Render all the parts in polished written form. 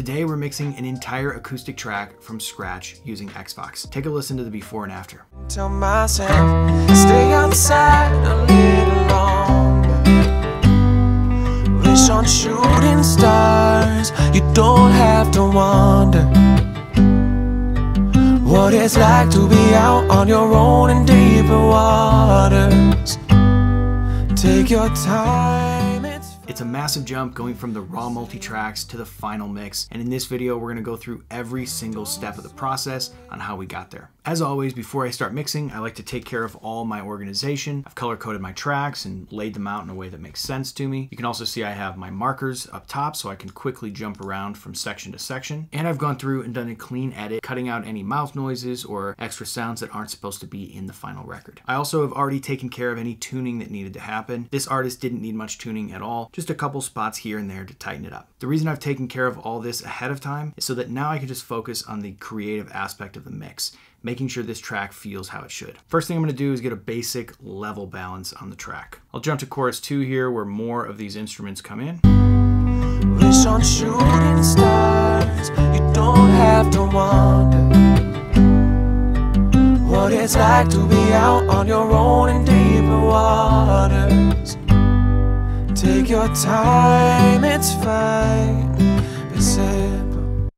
Today we're mixing an entire acoustic track from scratch using Xvox. Take a listen to the before and after. Tell myself, stay outside a little longer. Wish on shooting stars, you don't have to wonder what it's like to be out on your own in deeper waters. Take your time, it's a massive jump going from the raw multi-tracks to the final mix, and in this video we're going to go through every single step of the process on how we got there. As always, before I start mixing, I like to take care of all my organization. I've color-coded my tracks and laid them out in a way that makes sense to me. You can also see I have my markers up top so I can quickly jump around from section to section. And I've gone through and done a clean edit, cutting out any mouth noises or extra sounds that aren't supposed to be in the final record. I also have already taken care of any tuning that needed to happen. This artist didn't need much tuning at all, just a couple spots here and there to tighten it up. The reason I've taken care of all this ahead of time is so that now I can just focus on the creative aspect of the mix, making sure this track feels how it should. First thing I'm going to do is get a basic level balance on the track. I'll jump to chorus 2 here where more of these instruments come in. wish on shooting stars, you don't have to wonder what it's like to be out on your own in deeper waters. Take your time, it's fine, be simple.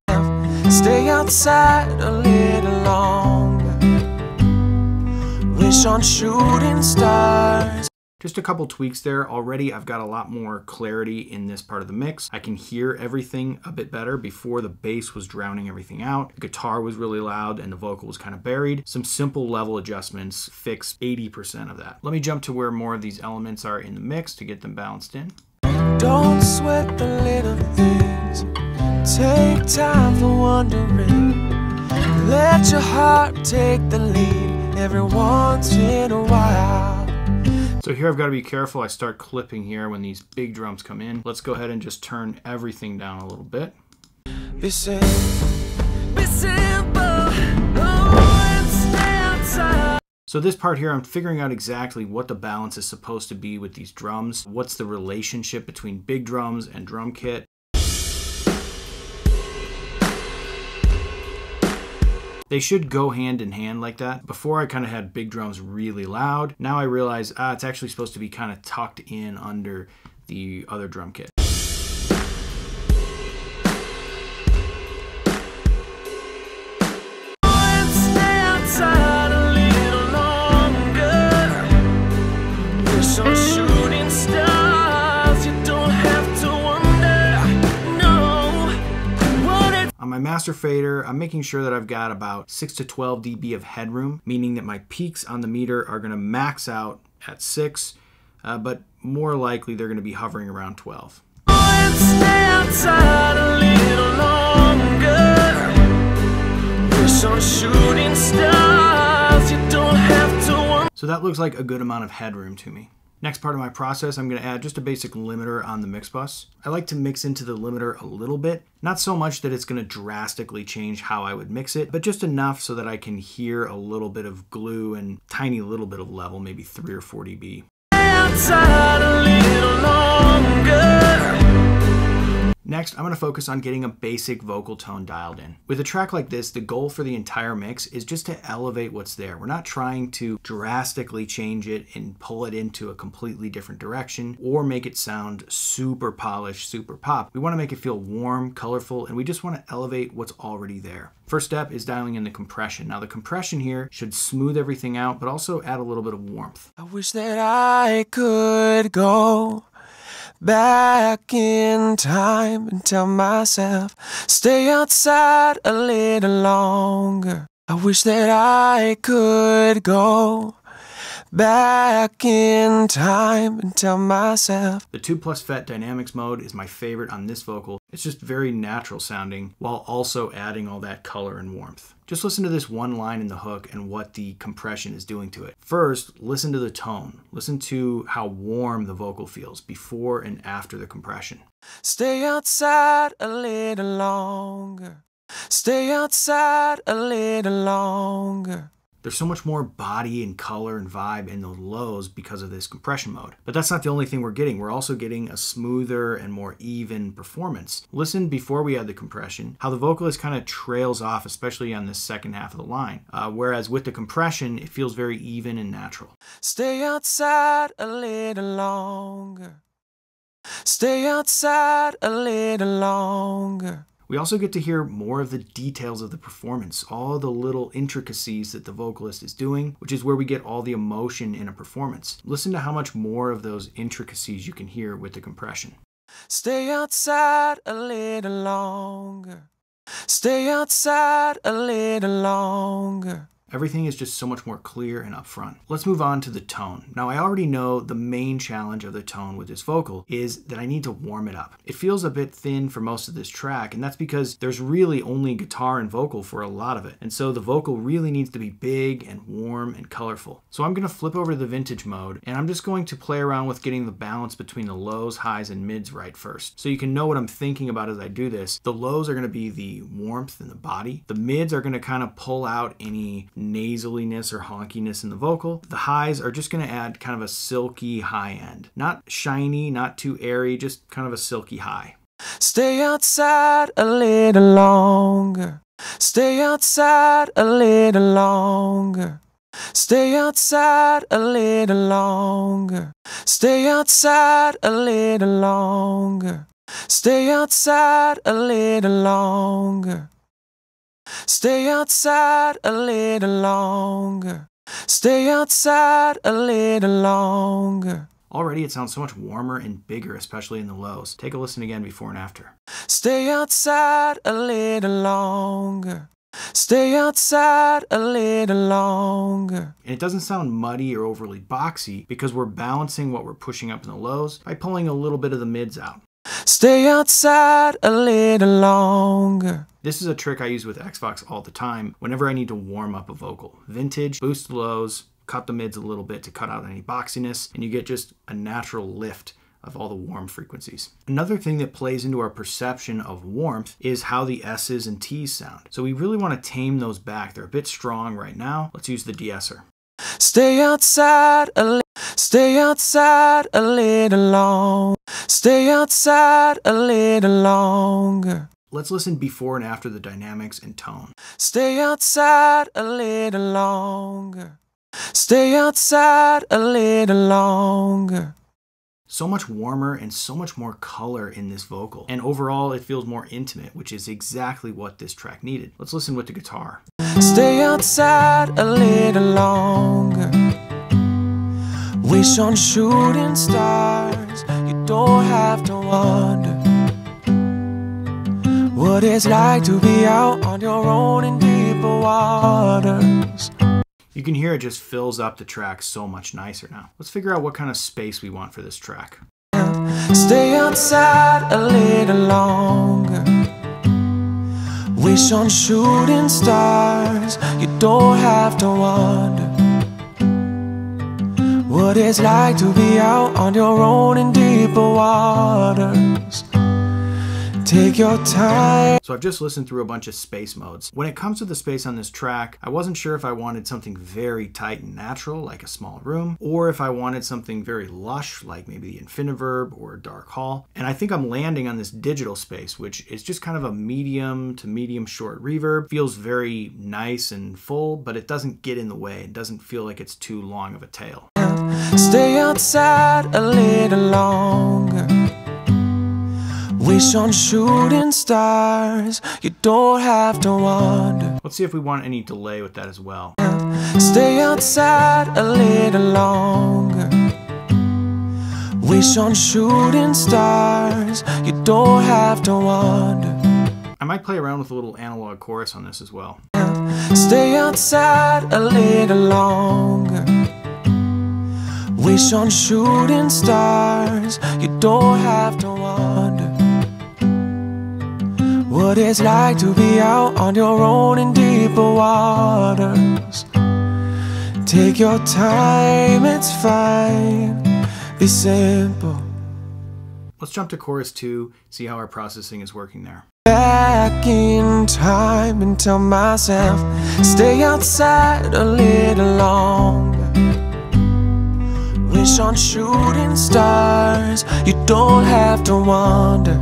Stay outside a little longer. Wish on shooting stars. Just a couple tweaks there. Already I've got a lot more clarity in this part of the mix. I can hear everything a bit better. Before, the bass was drowning everything out. The guitar was really loud and the vocal was kind of buried. Some simple level adjustments fix 80% of that. Let me jump to where more of these elements are in the mix to get them balanced in. Don't sweat the little things. Take time for wondering. Let your heart take the lead every once in a while. So here I've got to be careful. I start clipping here when these big drums come in. Let's go ahead and just turn everything down a little bit. Be simple, oh, and stay outside. So this part here, I'm figuring out exactly what the balance is supposed to be with these drums. What's the relationship between big drums and drum kit? They should go hand in hand like that. Before I kind of had big drums really loud. Now I realize it's actually supposed to be kind of tucked in under the other drum kit. On my master fader, I'm making sure that I've got about 6 to 12 dB of headroom, meaning that my peaks on the meter are going to max out at 6, but more likely they're going to be hovering around 12. So that looks like a good amount of headroom to me. Next part of my process, I'm going to add just a basic limiter on the mix bus. I like to mix into the limiter a little bit, not so much that it's going to drastically change how I would mix it, but just enough so that I can hear a little bit of glue and tiny little bit of level, maybe 3 or 4 dB. Next, I'm going to focus on getting a basic vocal tone dialed in. With a track like this, the goal for the entire mix is just to elevate what's there. We're not trying to drastically change it and pull it into a completely different direction or make it sound super polished, super pop. We want to make it feel warm, colorful, and we just want to elevate what's already there. First step is dialing in the compression. Now the compression here should smooth everything out, but also add a little bit of warmth. I wish that I could go back in time and tell myself, stay outside a little longer. I wish that I could go back in time and tell myself. The 2+ FET dynamics mode is my favorite on this vocal. It's just very natural sounding while also adding all that color and warmth. Just listen to this one line in the hook and what the compression is doing to it. First, listen to the tone. Listen to how warm the vocal feels before and after the compression. Stay outside a little longer. Stay outside a little longer. There's so much more body and color and vibe in those lows because of this compression mode. But that's not the only thing we're getting. We're also getting a smoother and more even performance. Listen before we add the compression, how the vocalist kind of trails off, especially on the second half of the line. Whereas with the compression, it feels very even and natural. Stay outside a little longer. Stay outside a little longer. We also get to hear more of the details of the performance, all the little intricacies that the vocalist is doing, which is where we get all the emotion in a performance. Listen to how much more of those intricacies you can hear with the compression. Stay outside a little longer. Stay outside a little longer. Everything is just so much more clear and upfront. Let's move on to the tone. Now, I already know the main challenge of the tone with this vocal is that I need to warm it up. It feels a bit thin for most of this track, and that's because there's really only guitar and vocal for a lot of it. And so the vocal really needs to be big and warm and colorful. So I'm gonna flip over to the vintage mode, and I'm just going to play around with getting the balance between the lows, highs, and mids right first. So you can know what I'm thinking about as I do this. The lows are gonna be the warmth in the body. The mids are gonna kind of pull out any nasaliness or honkiness in the vocal. The highs are just going to add kind of a silky high end. Not shiny, not too airy, just kind of a silky high. Stay outside a little longer. Stay outside a little longer. Stay outside a little longer. Stay outside a little longer. Stay outside a little longer. Stay outside a little longer. Stay outside a little longer. Already it sounds so much warmer and bigger, especially in the lows. Take a listen again before and after. Stay outside a little longer. Stay outside a little longer. And it doesn't sound muddy or overly boxy because we're balancing what we're pushing up in the lows by pulling a little bit of the mids out. Stay outside a little longer. This is a trick I use with Xvox all the time whenever I need to warm up a vocal. Vintage, boost the lows, cut the mids a little bit to cut out any boxiness, and you get just a natural lift of all the warm frequencies. Another thing that plays into our perception of warmth is how the S's and T's sound. So we really want to tame those back. They're a bit strong right now. Let's use the de-esser. Stay outside a little. Stay outside a little longer. Stay outside a little longer. Let's listen before and after the dynamics and tone. Stay outside a little longer. Stay outside a little longer. So much warmer and so much more color in this vocal. And overall, it feels more intimate, which is exactly what this track needed. Let's listen with the guitar. Stay outside a little longer. Wish on shooting stars. You don't have to wonder what it's like to be out on your own in deeper waters. You can hear it just fills up the track so much nicer now. Let's figure out what kind of space we want for this track. Stay outside a little longer. Wish on shooting stars. You don't have to wonder what it's like to be out on your own in deeper waters. Take your time. So I've just listened through a bunch of space modes. When it comes to the space on this track, I wasn't sure if I wanted something very tight and natural, like a small room, or if I wanted something very lush, like maybe the infiniverb or dark hall. And I think I'm landing on this digital space, which is just kind of a medium to medium short reverb. Feels very nice and full, but it doesn't get in the way. It doesn't feel like it's too long of a tail. Stay outside a little longer. Wish on shooting stars. You don't have to wonder. Let's see if we want any delay with that as well. Stay outside a little longer. Wish on shooting stars. You don't have to wonder. I might play around with a little analog chorus on this as well. Stay outside a little longer. Wish on shooting stars. You don't have to wonder what it's like to be out on your own in deeper waters. Take your time, it's fine. Be simple. Let's jump to chorus 2, see how our processing is working there. back in time and tell myself, stay outside a little longer. Wish on shooting stars, you don't have to wonder.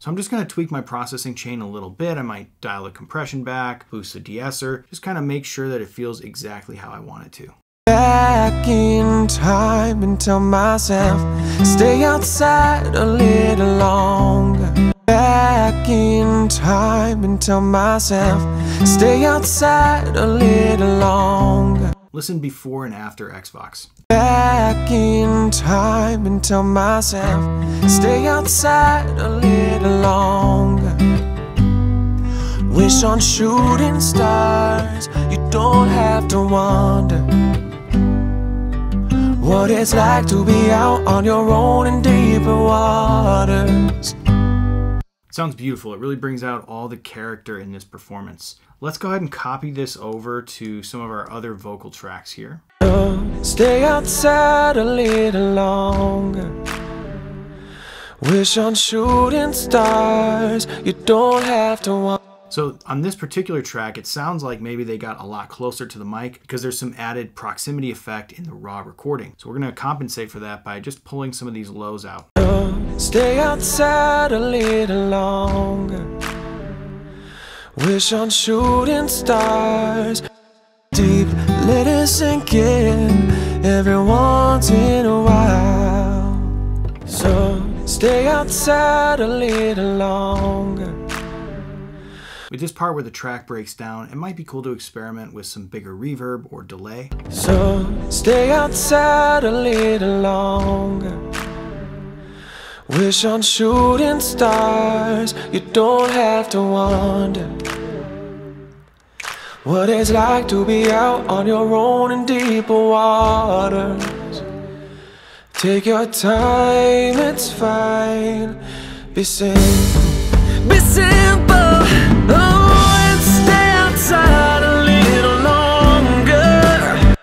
So I'm just going to tweak my processing chain a little bit. I might dial the compression back, boost the de-esser, just kind of make sure that it feels exactly how I want it to. Back in time and tell myself, stay outside a little longer. Back in time and tell myself, stay outside a little longer. Listen before and after Xvox. Back in time and tell myself, stay outside a little longer. Wish on shooting stars, you don't have to wonder what it's like to be out on your own in deeper waters. Sounds beautiful. It really brings out all the character in this performance. Let's go ahead and copy this over to some of our other vocal tracks here. Stay outside a little longer. Wish on shooting stars, you don't have to want. So on this particular track, it sounds like maybe they got a lot closer to the mic because there's some added proximity effect in the raw recording. So we're going to compensate for that by just pulling some of these lows out. Stay outside a little longer. Wish on shooting stars. Deep, let it sink in every once in a while. So stay outside a little longer. With this part where the track breaks down, it might be cool to experiment with some bigger reverb or delay. So stay outside a little longer. Wish on shooting stars, you don't have to wonder what it's like to be out on your own in deeper waters. Take your time, it's fine. Be simple, be simple. Oh, and stay outside a little longer.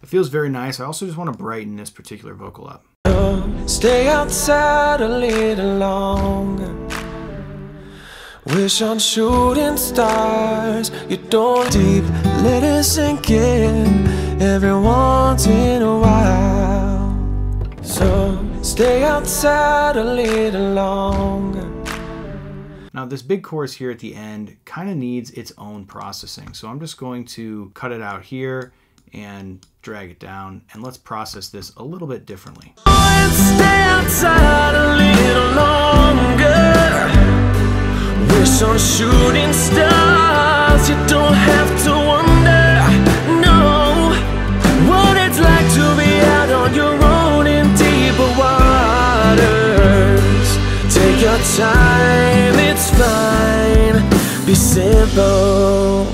It feels very nice. I also just want to brighten this particular vocal up. Stay outside a little longer. Wish on shooting stars, you don't deep, let it sink in every once in a while. So stay outside a little longer. Now this big chorus here at the end kind of needs its own processing. So I'm just going to cut it out here and drag it down, and let's process this a little bit differently. Stay outside a little longer. Wish on shooting stars, you don't have to wonder, no, what it's like to be out on your own in deeper waters. Take your time, it's fine, be simple.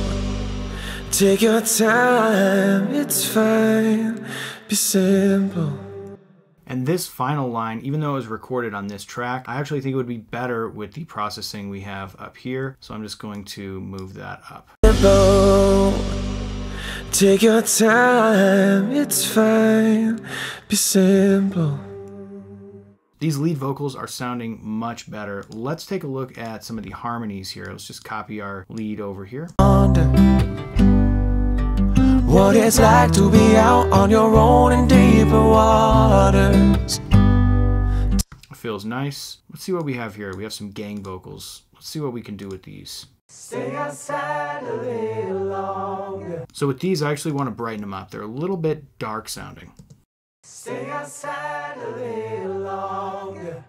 Take your time, it's fine, be simple. And this final line, even though it was recorded on this track, I actually think it would be better with the processing we have up here. So I'm just going to move that up. Simple. Take your time, it's fine, be simple. These lead vocals are sounding much better. Let's take a look at some of the harmonies here. Let's just copy our lead over here. What it's like to be out on your own in deeper waters. It feels nice. Let's see what we have here. We have some gang vocals. Let's see what we can do with these. Stay outside a little longer. So with these, I actually want to brighten them up. They're a little bit dark sounding. Stay outside a little longer.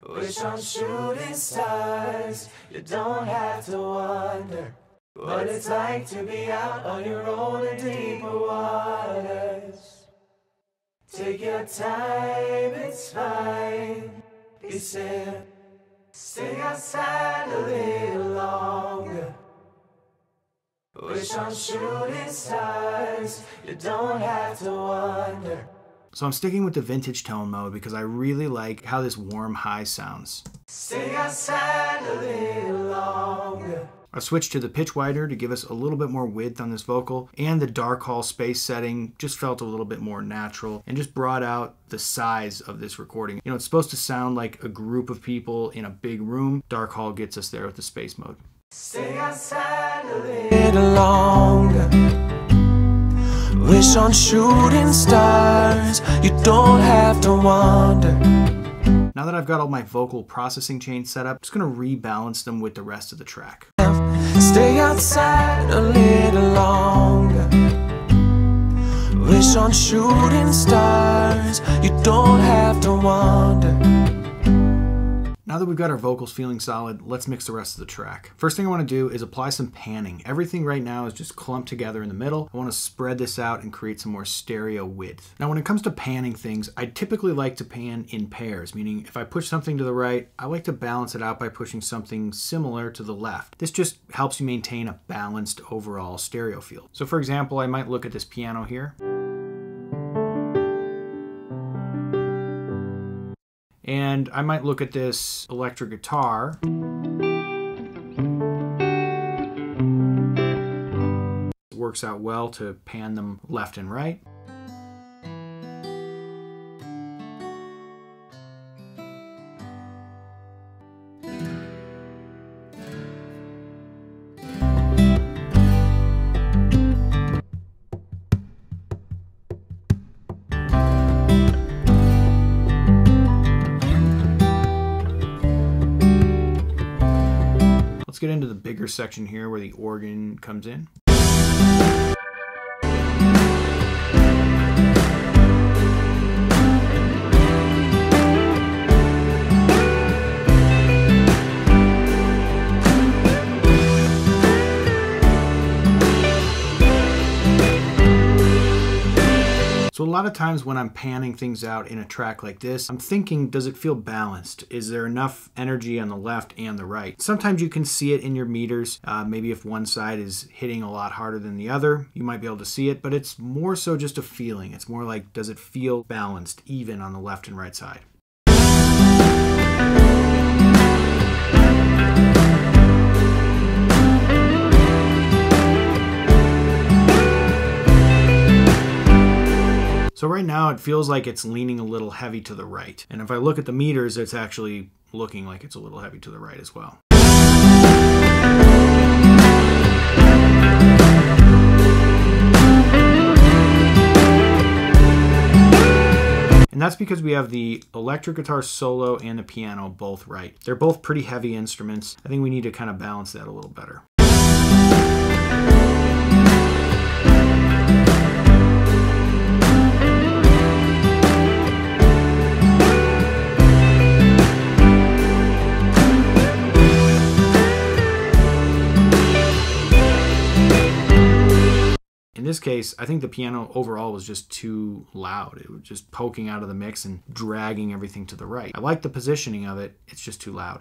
Wish on shooting stars, you don't have to wonder what it's like to be out on your own in deeper waters. Take your time, it's fine. Be simple. Stay outside a little longer. Wish on shooting stars, you don't have to wonder. So I'm sticking with the vintage tone mode because I really like how this warm high sounds. Stay outside a little longer. I switched to the pitch wider to give us a little bit more width on this vocal, and the dark hall space setting just felt a little bit more natural and just brought out the size of this recording. You know, it's supposed to sound like a group of people in a big room. Dark hall gets us there with the space mode. Stay outside a little longer. Wish on shooting stars. You don't have to wonder. Now that I've got all my vocal processing chains set up, I'm just going to rebalance them with the rest of the track. Stay outside a little longer. Wish on shooting stars. You don't have to wonder. Now that we've got our vocals feeling solid, let's mix the rest of the track. First thing I want to do is apply some panning. Everything right now is just clumped together in the middle. I want to spread this out and create some more stereo width. Now when it comes to panning things, I typically like to pan in pairs, meaning if I push something to the right, I like to balance it out by pushing something similar to the left. This just helps you maintain a balanced overall stereo field. So for example, I might look at this piano here. And I might look at this electric guitar. It works out well to pan them left and right. Let's get into the bigger section here where the organ comes in. So a lot of times when I'm panning things out in a track like this, I'm thinking, does it feel balanced? Is there enough energy on the left and the right? Sometimes you can see it in your meters. Maybe if one side is hitting a lot harder than the other, you might be able to see it, but it's more so just a feeling. It's more like, does it feel balanced, even on the left and right side? So right now it feels like it's leaning a little heavy to the right. And if I look at the meters, it's actually looking like it's a little heavy to the right as well. And that's because we have the electric guitar solo and the piano both right. They're both pretty heavy instruments. I think we need to kind of balance that a little better. In this case, I think the piano overall was just too loud. It was just poking out of the mix and dragging everything to the right. I like the positioning of it, it's just too loud.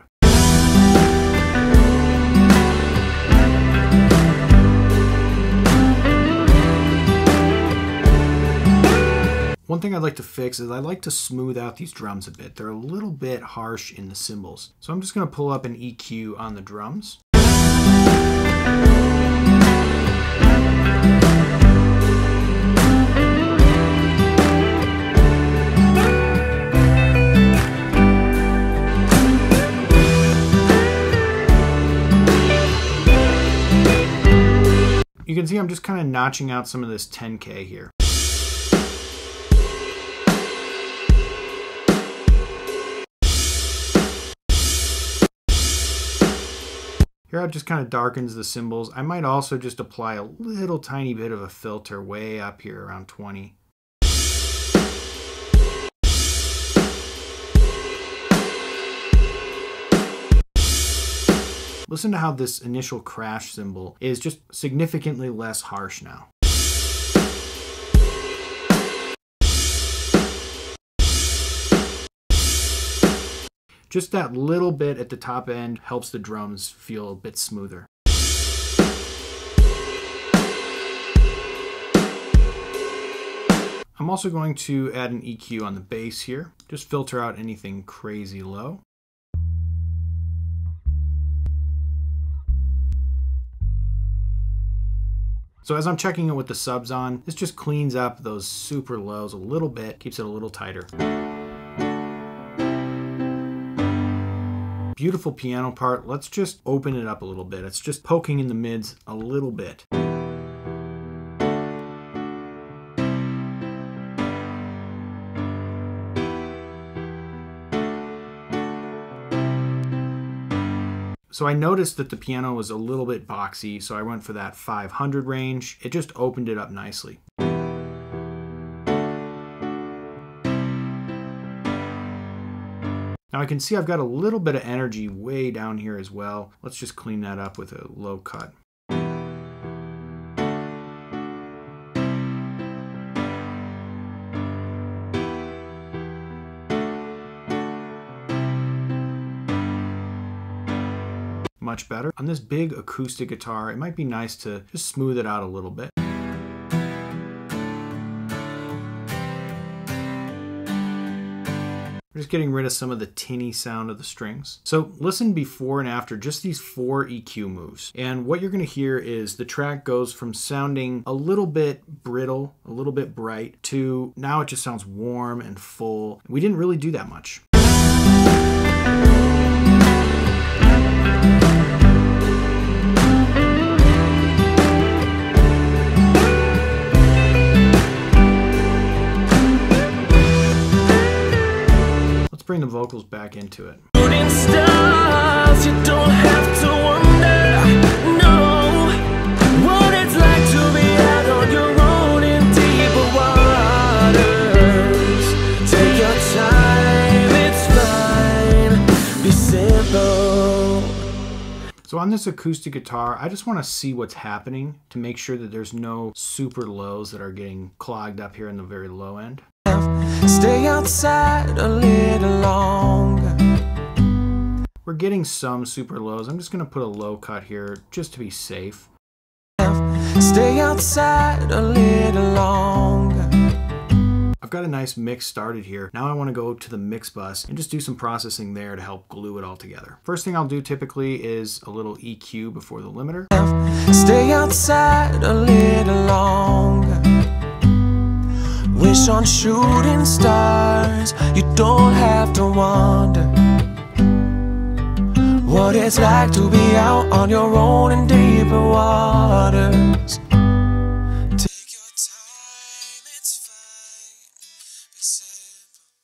One thing I'd like to fix is I like to smooth out these drums a bit. They're a little bit harsh in the cymbals. So I'm just going to pull up an EQ on the drums. You can see I'm just kind of notching out some of this 10K here. Here it just kind of darkens the cymbals. I might also just apply a little tiny bit of a filter way up here around 20. Listen to how this initial crash cymbal is just significantly less harsh now. Just that little bit at the top end helps the drums feel a bit smoother. I'm also going to add an EQ on the bass here. Just filter out anything crazy low. So as I'm checking it with the subs on, this just cleans up those super lows a little bit, keeps it a little tighter. Beautiful piano part. Let's just open it up a little bit. It's just poking in the mids a little bit. So I noticed that the piano was a little bit boxy, so I went for that 500 range. It just opened it up nicely. Now I can see I've got a little bit of energy way down here as well. Let's just clean that up with a low cut. Much better. On this big acoustic guitar, it might be nice to just smooth it out a little bit. We're just getting rid of some of the tinny sound of the strings. So listen before and after just these 4 EQ moves. And what you're going to hear is the track goes from sounding a little bit brittle, a little bit bright, to now it just sounds warm and full. We didn't really do that much. Bring the vocals back into it. Shooting stars, you don't have to wonder, no, what it's like to be out on your own in deeper waters. Take your time, it's fine, be simple. So on this acoustic guitar, I just want to see what's happening to make sure that there's no super lows that are getting clogged up here in the very low end. Stay outside a little longer. We're getting some super lows. I'm just going to put a low cut here just to be safe. Stay outside a little longer. I've got a nice mix started here. Now I want to go to the mix bus and just do some processing there to help glue it all together. First thing I'll do typically is a little EQ before the limiter. Stay outside a little longer. Wish on shooting stars, you don't have to wonder what it's like to be out on your own in deeper waters. Take your time, it's fine, be simple.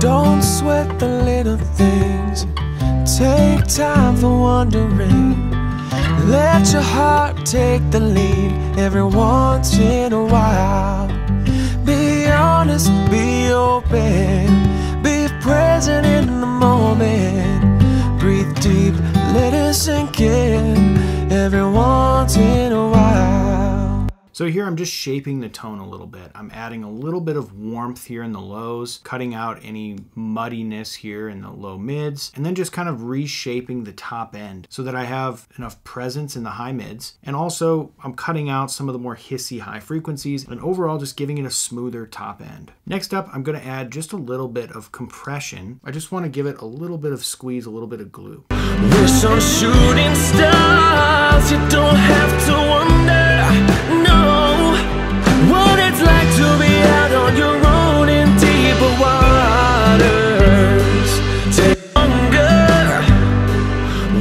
Don't sweat the little things, take time for wondering. Let your heart take the lead every once in a while. Be honest, be open, be present in the moment. Breathe deep, let it sink in every once in a while. So here I'm just shaping the tone a little bit. I'm adding a little bit of warmth here in the lows, cutting out any muddiness here in the low mids, and then just kind of reshaping the top end so that I have enough presence in the high mids. And also I'm cutting out some of the more hissy high frequencies and overall just giving it a smoother top end. Next up, I'm going to add just a little bit of compression. I just want to give it a little bit of squeeze, a little bit of glue. Wish on shooting stars, you don't have to wonder, no, what it's like to be out on your own in deeper waters. Take longer.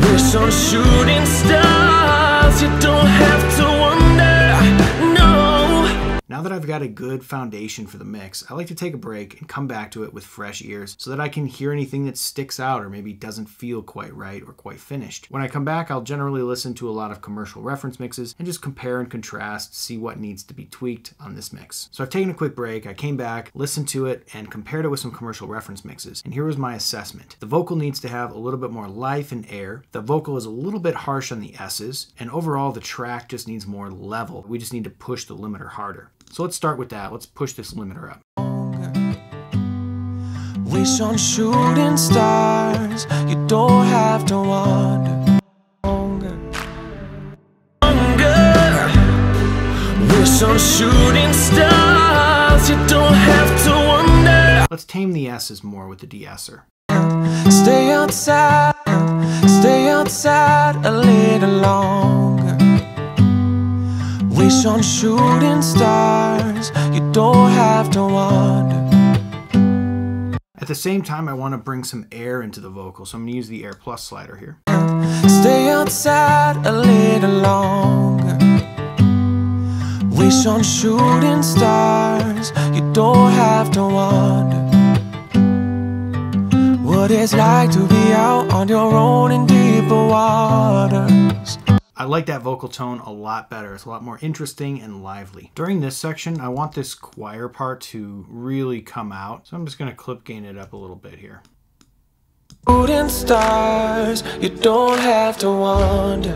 Wish on shooting stars, you don't have to wonder, no. Now that I've got a good foundation for the mix, I like to take a break and come back to it with fresh ears so that I can hear anything that sticks out or maybe doesn't feel quite right or quite finished. When I come back, I'll generally listen to a lot of commercial reference mixes and just compare and contrast, see what needs to be tweaked on this mix. So I've taken a quick break, I came back, listened to it, and compared it with some commercial reference mixes. And here was my assessment. The vocal needs to have a little bit more life and air. The vocal is a little bit harsh on the S's, and overall the track just needs more level. We just need to push the limiter harder. So let's start with that. Let's push this limiter up. Wish on shooting stars, you don't have to wonder. Wish on shooting stars, you don't have to wonder. Let's tame the S's more with the de-esser. Stay outside a little longer. Wish on shooting stars, you don't have to wonder. At the same time, I want to bring some air into the vocal, so I'm going to use the Air Plus slider here. Stay outside a little longer. Wish on shooting stars, you don't have to wonder what it's like to be out on your own in deeper waters. I like that vocal tone a lot better. It's a lot more interesting and lively. During this section, I want this choir part to really come out, so I'm just going to clip gain it up a little bit here. Shooting stars, you don't have to wonder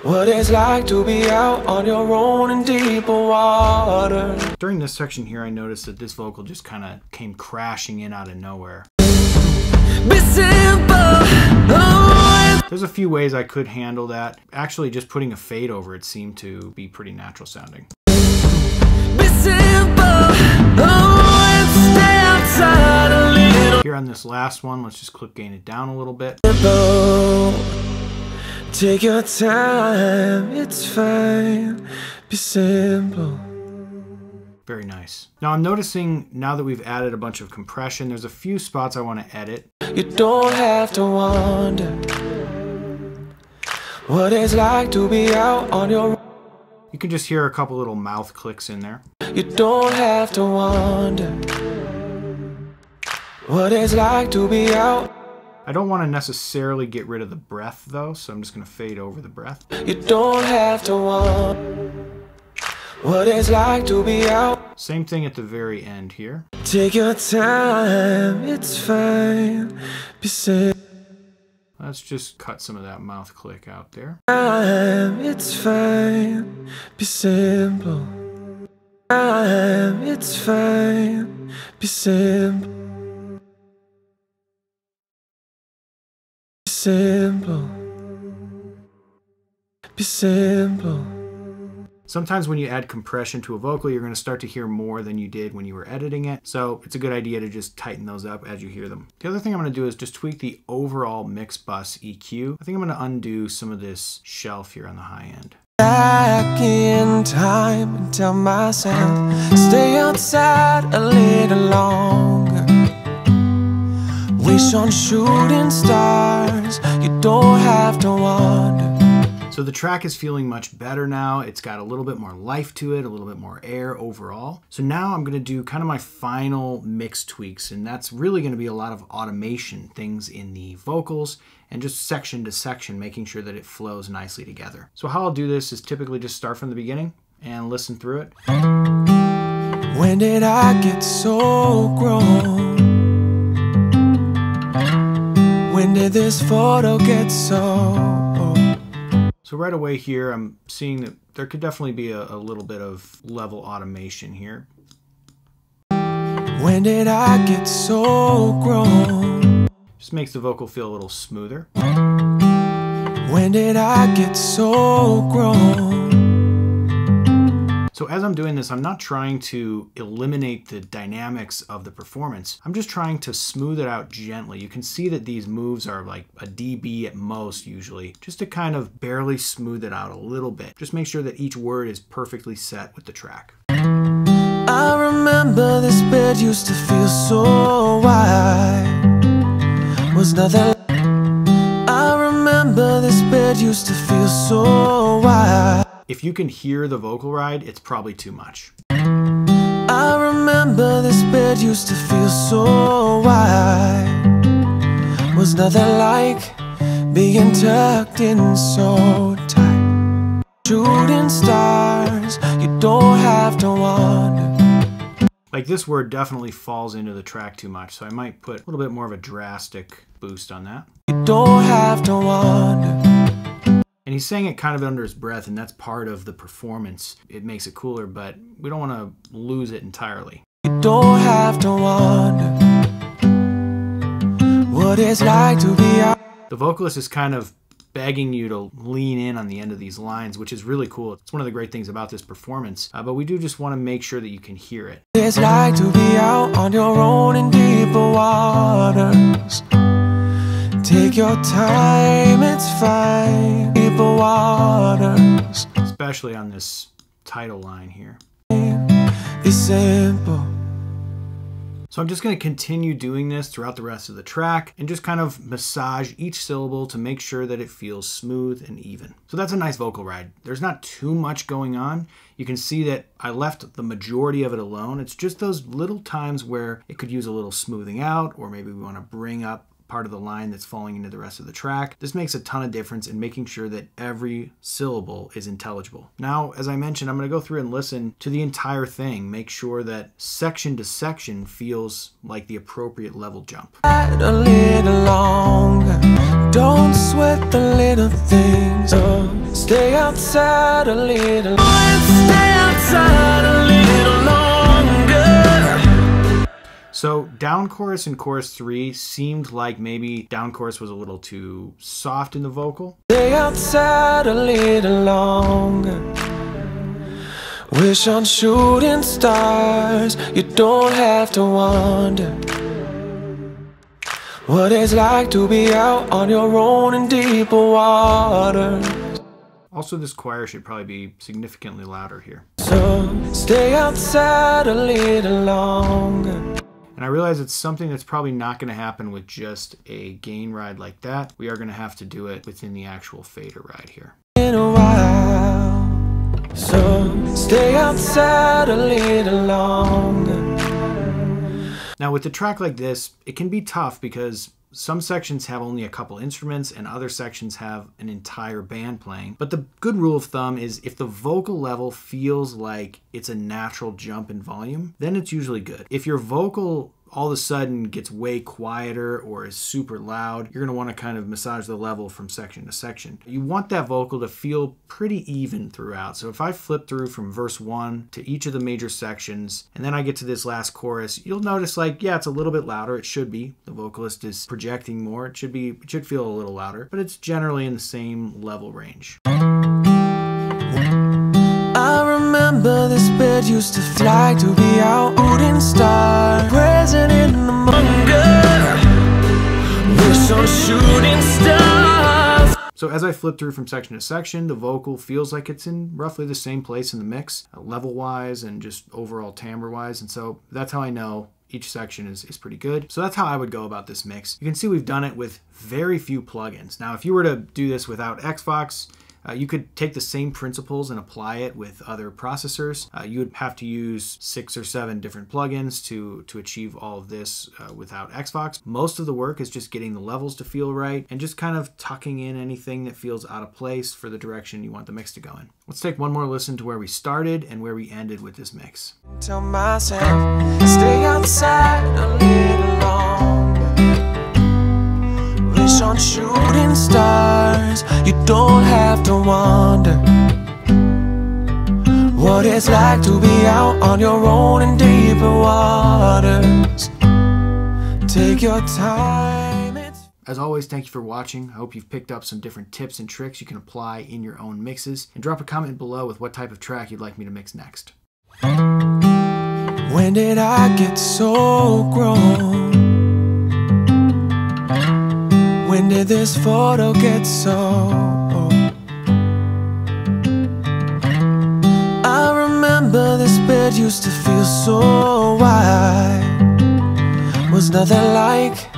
what it's like to be out on your own in deeper water. During this section here, I noticed that this vocal just kind of came crashing in out of nowhere. Be simple. There's a few ways I could handle that. Actually, just putting a fade over it seemed to be pretty natural sounding. Be simple. Stay outside a little. Here on this last one, let's just clip gain it down a little bit. Take your time, it's fine. Be simple. Very nice. Now I'm noticing, now that we've added a bunch of compression, there's a few spots I want to edit. You don't have to wonder what it's like to be out on your. You can just hear a couple little mouth clicks in there. You don't have to wonder what it's like to be out. I don't want to necessarily get rid of the breath though, so I'm just going to fade over the breath. You don't have to wonder what it's like to be out. Same thing at the very end here. Take your time, it's fine. Be simple. Let's just cut some of that mouth click out there. It's fine. Be simple. It's fine. Be simple. Be simple. Be simple. Sometimes when you add compression to a vocal, you're going to start to hear more than you did when you were editing it. So it's a good idea to just tighten those up as you hear them. The other thing I'm going to do is just tweak the overall Mixbus EQ. I think I'm going to undo some of this shelf here on the high end. Back in time and tell myself, stay outside a little longer. Wish on shooting stars, you don't have to wonder. So the track is feeling much better now. It's got a little bit more life to it, a little bit more air overall. So now I'm gonna do kind of my final mix tweaks, and that's really gonna be a lot of automation, things in the vocals, and just section to section, making sure that it flows nicely together. So how I'll do this is typically just start from the beginning and listen through it. When did I get so grown? When did this photo get so? So right away here, I'm seeing that there could definitely be a little bit of level automation here. When did I get so grown? Just makes the vocal feel a little smoother. When did I get so grown? So as I'm doing this, I'm not trying to eliminate the dynamics of the performance. I'm just trying to smooth it out gently. You can see that these moves are like a dB at most usually, just to kind of barely smooth it out a little bit. Just make sure that each word is perfectly set with the track. I remember this bed used to feel so wide. Was nothing. I remember this bed used to feel so wide. If you can hear the vocal ride, it's probably too much. I remember this bed used to feel so wide. Was nothing like being tucked in so tight. Shooting stars, you don't have to wonder. Like this word definitely falls into the track too much, so I might put a little bit more of a drastic boost on that. You don't have to wonder. And he's saying it kind of under his breath, and that's part of the performance. It makes it cooler, but we don't want to lose it entirely. You don't have to wonder what it's like to be out. The vocalist is kind of begging you to lean in on the end of these lines, which is really cool. It's one of the great things about this performance, but we do just want to make sure that you can hear it. It's like to be out on your own in deeper waters. Take your time, it's fine. Deeper waters. especially on this title line here. It's simple. So I'm just going to continue doing this throughout the rest of the track and just kind of massage each syllable to make sure that it feels smooth and even. So that's a nice vocal ride. There's not too much going on. You can see that I left the majority of it alone. It's just those little times where it could use a little smoothing out, or maybe we want to bring up part of the line that's falling into the rest of the track. This makes a ton of difference in making sure that every syllable is intelligible. Now, as I mentioned, I'm going to go through and listen to the entire thing, make sure that section to section feels like the appropriate level jump. A little longer. Don't sweat the little things. Stay outside a little. Stay outside a little longer. So down chorus and chorus 3 seemed like maybe down chorus was a little too soft in the vocal. Stay outside a little longer. Wish on shooting stars. You don't have to wonder what it's like to be out on your own in deeper waters. Also, this choir should probably be significantly louder here. So stay outside a little longer. And I realize it's something that's probably not going to happen with just a gain ride like that. We are going to have to do it within the actual fader ride here. In a while, so stay outside a little longer. Now with a track like this, it can be tough because some sections have only a couple instruments and other sections have an entire band playing. But the good rule of thumb is if the vocal level feels like it's a natural jump in volume, then it's usually good. If your vocal all of a sudden gets way quieter or is super loud, you're going to want to kind of massage the level from section to section. You want that vocal to feel pretty even throughout. So if I flip through from verse 1 to each of the major sections, and then I get to this last chorus, you'll notice like, yeah, it's a little bit louder. It should be. The vocalist is projecting more. It should feel a little louder, but it's generally in the same level range. I remember this bird used to fly to be our shooting star, present in the hunger. Wish on shooting stars. So as I flip through from section to section, the vocal feels like it's in roughly the same place in the mix, level-wise and just overall timbre-wise, and so that's how I know each section is pretty good. So that's how I would go about this mix. You can see we've done it with very few plugins. Now, if you were to do this without Xvox, you could take the same principles and apply it with other processors. You would have to use 6 or 7 different plugins to achieve all of this without Xvox. Most of the work is just getting the levels to feel right and just kind of tucking in anything that feels out of place for the direction you want the mix to go in. Let's take one more listen to where we started and where we ended with this mix. Tell myself, stay outside a little longer. Wish on shooting stars. You don't have to wonder what it's like to be out on your own in deeper waters. Take your time. As always, thank you for watching. I hope you've picked up some different tips and tricks you can apply in your own mixes. And drop a comment below with what type of track you'd like me to mix next. When did I get so grown? When did this photo get so old? I remember this bed used to feel so wide. Was nothing like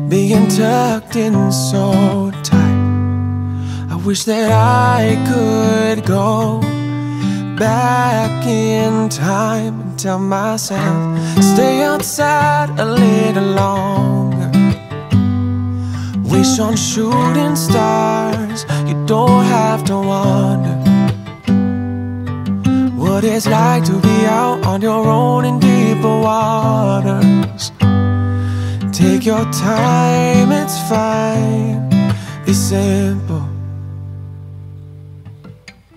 being tucked in so tight. I wish that I could go back in time and tell myself, stay outside a little longer. Wish on shooting stars. You don't have to wonder what it's like to be out on your own in deeper waters. Take your time, it's fine. Be simple.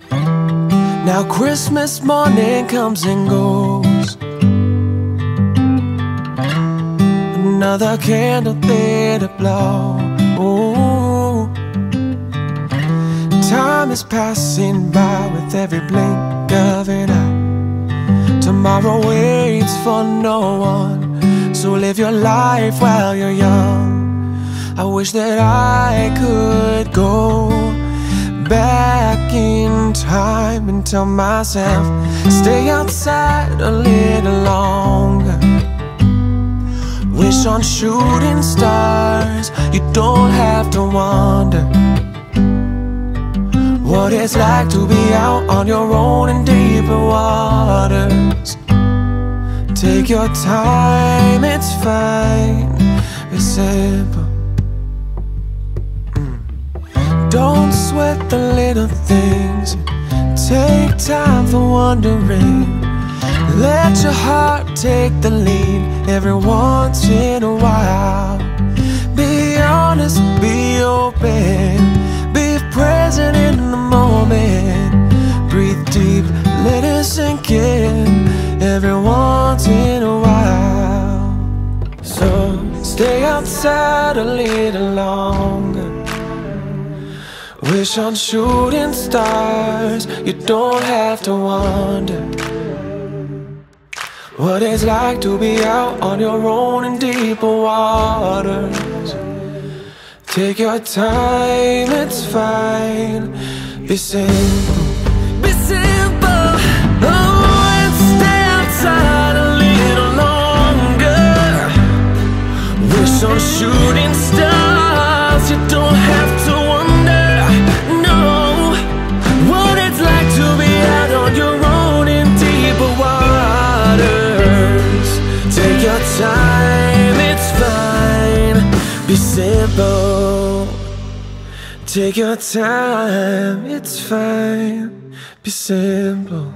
Now Christmas morning comes and goes. Another candle there to blow. Ooh. Time is passing by with every blink of an eye. Tomorrow waits for no one, so live your life while you're young. I wish that I could go back back in time and tell myself, stay outside a little longer. Wish on shooting stars, you don't have to wonder what it's like to be out on your own in deeper waters. Take your time, it's fine, it's simple. Don't sweat the little things, take time for wondering. Let your heart take the lead every once in a while. Be honest, be open, be present in the moment. Breathe deep, let it sink in every once in a while. So stay outside a little longer. Wish on shooting stars, you don't have to wonder what it's like to be out on your own in deeper waters. Take your time, it's fine, be simple. Be simple, oh, and stay outside a little longer. Wish on shooting stars, you don't have to wonder, no, what it's like to be out on your own in deeper waters. Take your time, it's fine, be simple. Take your time, it's fine, be simple.